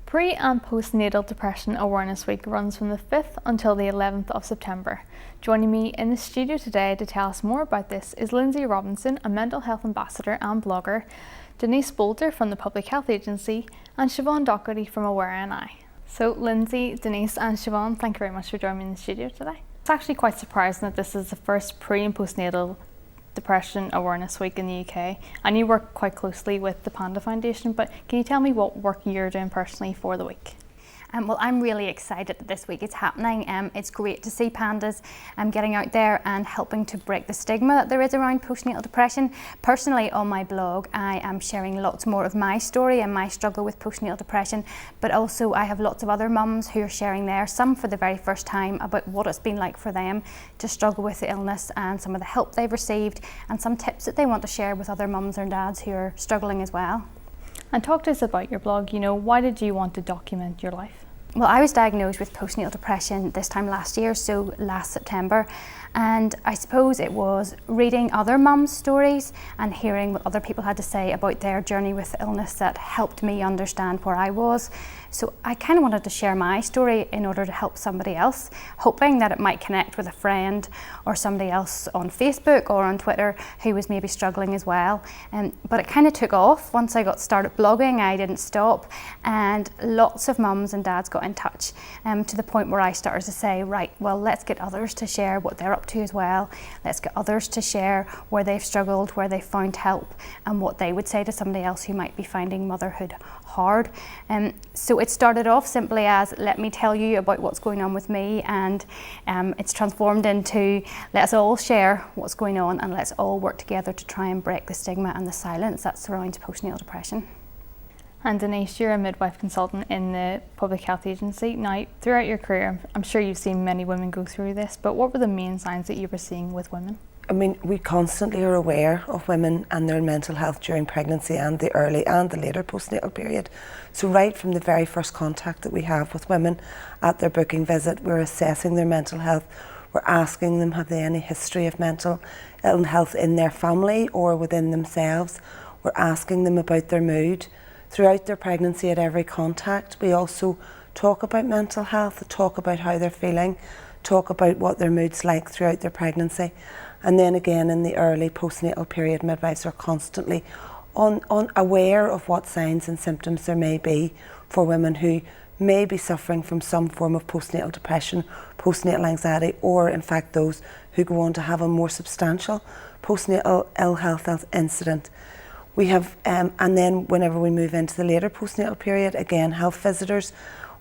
Pre- and Postnatal Depression Awareness Week runs from the 5th until the 11th of September. Joining me in the studio today to tell us more about this is Lindsay Robinson, a mental health ambassador and blogger, Denise Bolter from the Public Health Agency, and Siobhan Doherty from Aware NI. So Lindsay, Denise and Siobhan, thank you very much for joining me in the studio today. It's actually quite surprising that this is the first pre- and postnatal Depression Awareness Week in the UK, and you work quite closely with the Panda Foundation, but can you tell me what work you're doing personally for the week? Well, I'm really excited that this week is happening. It's great to see pandas getting out there and helping to break the stigma that there is around postnatal depression. Personally, on my blog, I am sharing lots more of my story and my struggle with postnatal depression, but also I have lots of other mums who are sharing there, some for the very first time, about what it's been like for them to struggle with the illness and some of the help they've received and some tips that they want to share with other mums or dads who are struggling as well. And talk to us about your blog. Why did you want to document your life? Well, I was diagnosed with postnatal depression this time last year, so last September, and I suppose it was reading other mums' stories and hearing what other people had to say about their journey with illness that helped me understand where I was. So I kind of wanted to share my story in order to help somebody else, hoping that it might connect with a friend or somebody else on Facebook or on Twitter who was maybe struggling as well. But it kind of took off. Once I got started blogging, I didn't stop, and lots of mums and dads got in touch to the point where I started to say, right, well, let's get others to share what they're up to as well. Let's get others to share where they've struggled, where they've found help, and what they would say to somebody else who might be finding motherhood hard. So it started off simply as, let me tell you about what's going on with me, and it's transformed into, let's all share what's going on and let's all work together to try and break the stigma and the silence that surrounds postnatal depression. And Denise, you're a midwife consultant in the Public Health Agency. Now, throughout your career, I'm sure you've seen many women go through this, but what were the main signs that you were seeing with women? I mean, we constantly are aware of women and their mental health during pregnancy and the early and the later postnatal period. So right from the very first contact that we have with women at their booking visit, we're assessing their mental health. We're asking them, have they any history of mental ill health in their family or within themselves? We're asking them about their mood. Throughout their pregnancy, at every contact, we also talk about mental health, talk about how they're feeling, talk about what their mood's like throughout their pregnancy. And then again in the early postnatal period, midwives are constantly aware of what signs and symptoms there may be for women who may be suffering from some form of postnatal depression, postnatal anxiety, or in fact those who go on to have a more substantial postnatal ill health incident. We have, and then whenever we move into the later postnatal period, again, health visitors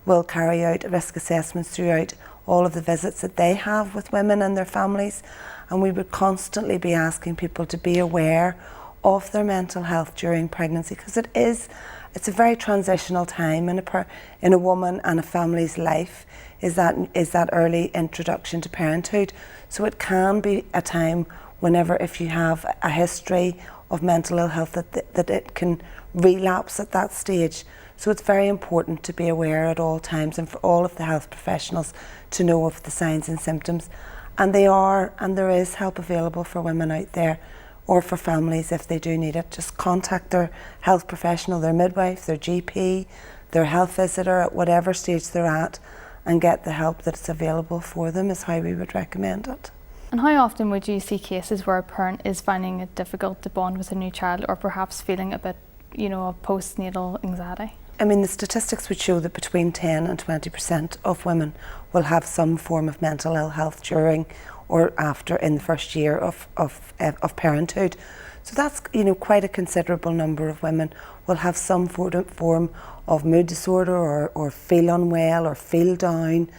will carry out risk assessments throughout all of the visits that they have with women and their families. And we would constantly be asking people to be aware of their mental health during pregnancy, because it's a very transitional time in a woman and a family's life, is that early introduction to parenthood. So it can be a time whenever, if you have a history of mental ill health, that it can relapse at that stage. So it's very important to be aware at all times, and for all of the health professionals to know of the signs and symptoms. And there is help available for women out there, or for families if they do need it. Just contact their health professional, their midwife, their GP, their health visitor at whatever stage they're at, and get the help that's available for them is how we would recommend it. And how often would you see cases where a parent is finding it difficult to bond with a new child, or perhaps feeling a bit, of postnatal anxiety? I mean, the statistics would show that between 10 and 20% of women will have some form of mental ill health during or after in the first year of parenthood. So that's, quite a considerable number of women will have some form of mood disorder or feel unwell or feel down,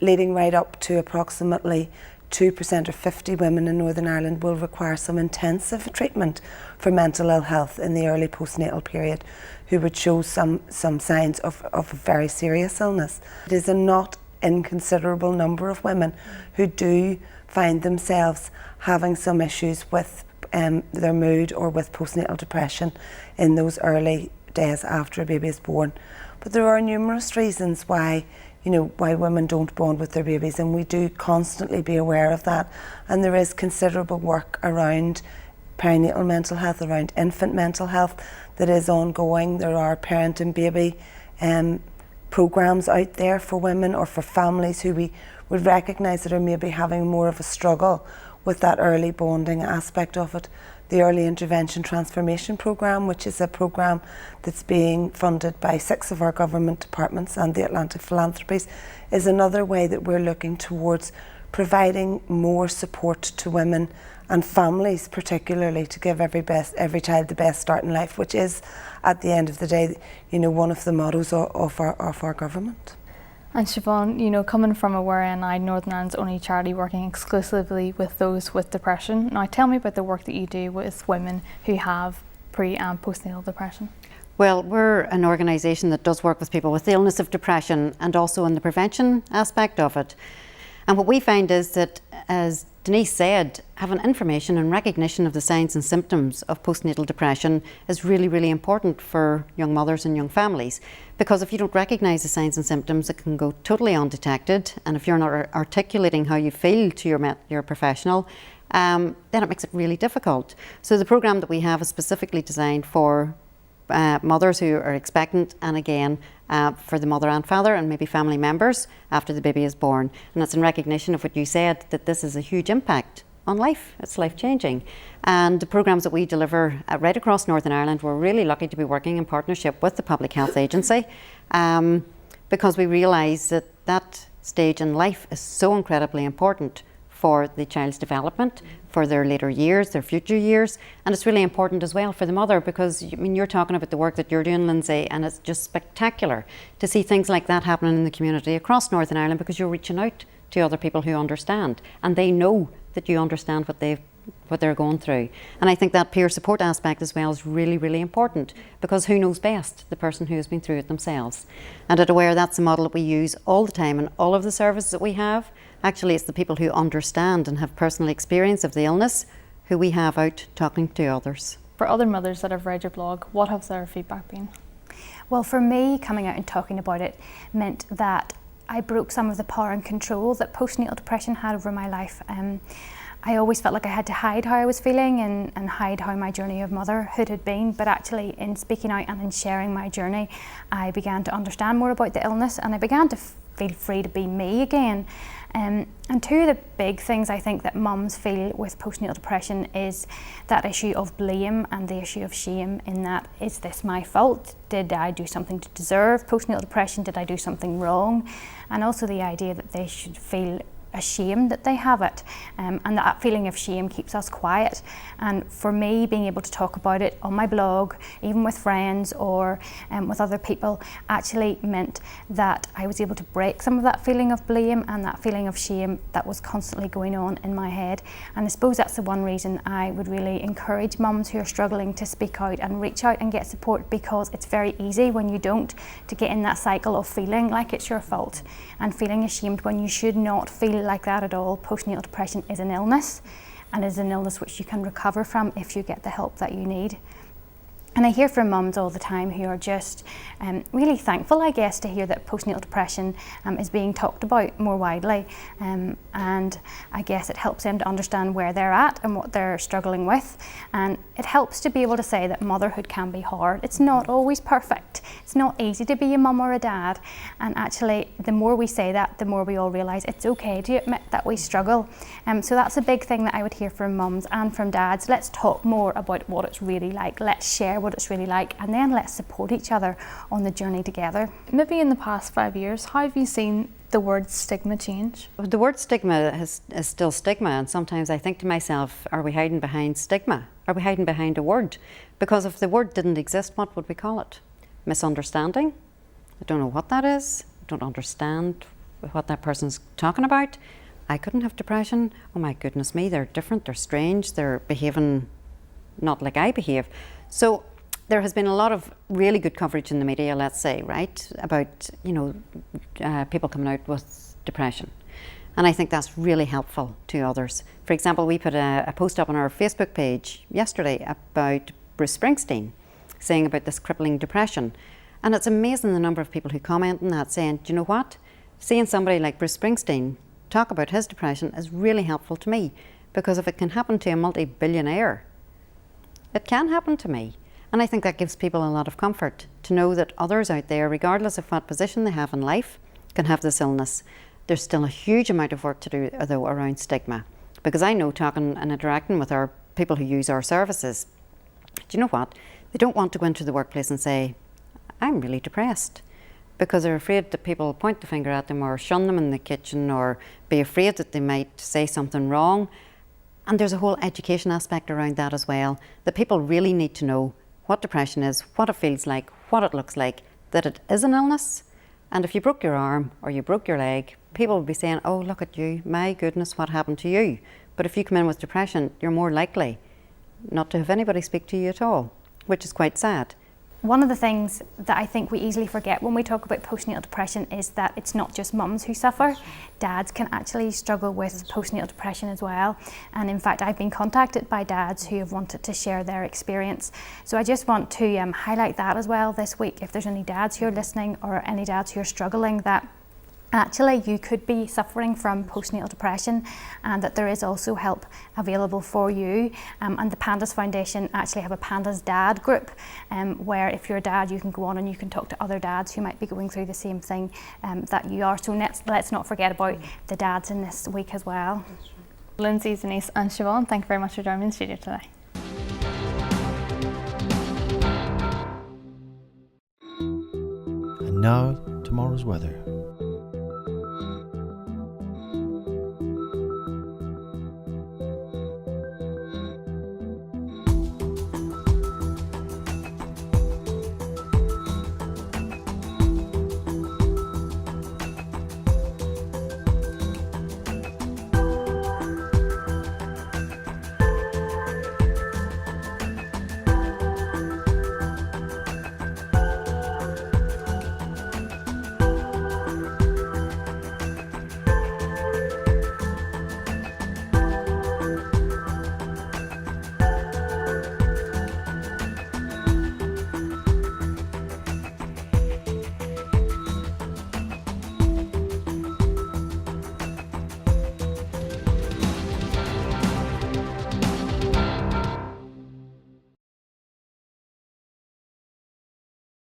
leading right up to approximately 2% or 50 women in Northern Ireland will require some intensive treatment for mental ill health in the early postnatal period, who would show some signs of a very serious illness. It is a not inconsiderable number of women who do find themselves having some issues with their mood or with postnatal depression in those early days after a baby is born. But there are numerous reasons why women don't bond with their babies, and we do constantly be aware of that. And there is considerable work around perinatal mental health, around infant mental health that is ongoing. There are parent and baby programmes out there for women or for families who we would recognise that are maybe having more of a struggle with that early bonding aspect of it. The Early Intervention Transformation Programme, which is a programme that's being funded by 6 of our government departments and the Atlantic Philanthropies, is another way that we're looking towards providing more support to women and families, particularly to give every child the best start in life, which is, at the end of the day, one of the mottos of our government. And Siobhan, coming from Aware NI, Northern Ireland's only charity working exclusively with those with depression. Now, tell me about the work that you do with women who have pre- and postnatal depression. Well, we're an organisation that does work with people with the illness of depression and also in the prevention aspect of it. And what we find is that, as Denise said, having information and recognition of the signs and symptoms of postnatal depression is really, really important for young mothers and young families. Because if you don't recognise the signs and symptoms, it can go totally undetected. And if you're not articulating how you feel to your professional, then it makes it really difficult. So the programme that we have is specifically designed for mothers who are expectant, and again for the mother and father and maybe family members after the baby is born. And it's in recognition of what you said, that this is a huge impact on life. It's life changing. And the programmes that we deliver right across Northern Ireland, we're really lucky to be working in partnership with the Public Health Agency, because we realise that that stage in life is so incredibly important for the child's development, for their later years, their future years. And it's really important as well for the mother, because you're talking about the work that you're doing, Lindsay, and it's just spectacular to see things like that happening in the community across Northern Ireland, because you're reaching out to other people who understand, and they know that you understand what they're going through. And I think that peer support aspect as well is really, really important, because who knows best? The person who has been through it themselves. And at Aware, that's a model that we use all the time in all of the services that we have. Actually, it's the people who understand and have personal experience of the illness who we have out talking to others. For other mothers that have read your blog, what has their feedback been? Well, for me, coming out and talking about it meant that I broke some of the power and control that postnatal depression had over my life. I always felt like I had to hide how I was feeling and hide how my journey of motherhood had been, but actually in speaking out and in sharing my journey, I began to understand more about the illness, and I began to feel free to be me again. And two of the big things I think that mums feel with postnatal depression is that issue of blame and the issue of shame, in that, is this my fault? Did I do something to deserve postnatal depression? Did I do something wrong? And also the idea that they should feel ashamed that they have it, and that feeling of shame keeps us quiet. And for me, being able to talk about it on my blog, even with friends or with other people, actually meant that I was able to break some of that feeling of blame and that feeling of shame that was constantly going on in my head. And I suppose that's the one reason I would really encourage mums who are struggling to speak out and reach out and get support, because it's very easy when you don't to get in that cycle of feeling like it's your fault and feeling ashamed when you should not feel like that at all. Postnatal depression is an illness, and is an illness which you can recover from if you get the help that you need. And I hear from mums all the time who are just really thankful, I guess, to hear that postnatal depression is being talked about more widely. And I guess it helps them to understand where they're at and what they're struggling with. And it helps to be able to say that motherhood can be hard. It's not always perfect. It's not easy to be a mum or a dad. And actually, the more we say that, the more we all realise it's okay to admit that we struggle. So that's a big thing that I would hear from mums and from dads. Let's talk more about what it's really like. Let's share what it's really like, and then let's support each other on the journey together. Maybe in the past 5 years, how have you seen the word stigma change? The word stigma is still stigma, and sometimes I think to myself, are we hiding behind stigma? Are we hiding behind a word? Because if the word didn't exist, what would we call it? Misunderstanding? I don't know what that is. I don't understand what that person's talking about. I couldn't have depression. Oh my goodness me, they're different, they're strange, they're behaving not like I behave. So there has been a lot of really good coverage in the media, let's say, right, about people coming out with depression. And I think that's really helpful to others. For example, we put a post up on our Facebook page yesterday about Bruce Springsteen, saying about this crippling depression. And it's amazing the number of people who comment on that, saying, do you know what? Seeing somebody like Bruce Springsteen talk about his depression is really helpful to me, because if it can happen to a multi-billionaire, it can happen to me. And I think that gives people a lot of comfort to know that others out there, regardless of what position they have in life, can have this illness. There's still a huge amount of work to do, though, around stigma. Because I know, talking and interacting with our people who use our services, do you know what? They don't want to go into the workplace and say, I'm really depressed, because they're afraid that people will point the finger at them or shun them in the kitchen or be afraid that they might say something wrong. And there's a whole education aspect around that as well, that people really need to know what depression is, what it feels like, what it looks like, that it is an illness. And if you broke your arm or you broke your leg, people will be saying, oh, look at you, my goodness, what happened to you? But if you come in with depression, you're more likely not to have anybody speak to you at all, which is quite sad. One of the things that I think we easily forget when we talk about postnatal depression is that it's not just mums who suffer. Dads can actually struggle with postnatal depression as well. And in fact, I've been contacted by dads who have wanted to share their experience. So I just want to highlight that as well this week. If there's any dads who are listening or any dads who are struggling, that actually you could be suffering from postnatal depression and that there is also help available for you. And the Pandas Foundation actually have a Pandas Dad group where if you're a dad you can go on and you can talk to other dads who might be going through the same thing that you are. So let's not forget about the dads in this week as well. Lindsay, Denise and Siobhan, thank you very much for joining me in the studio today. And now, tomorrow's weather.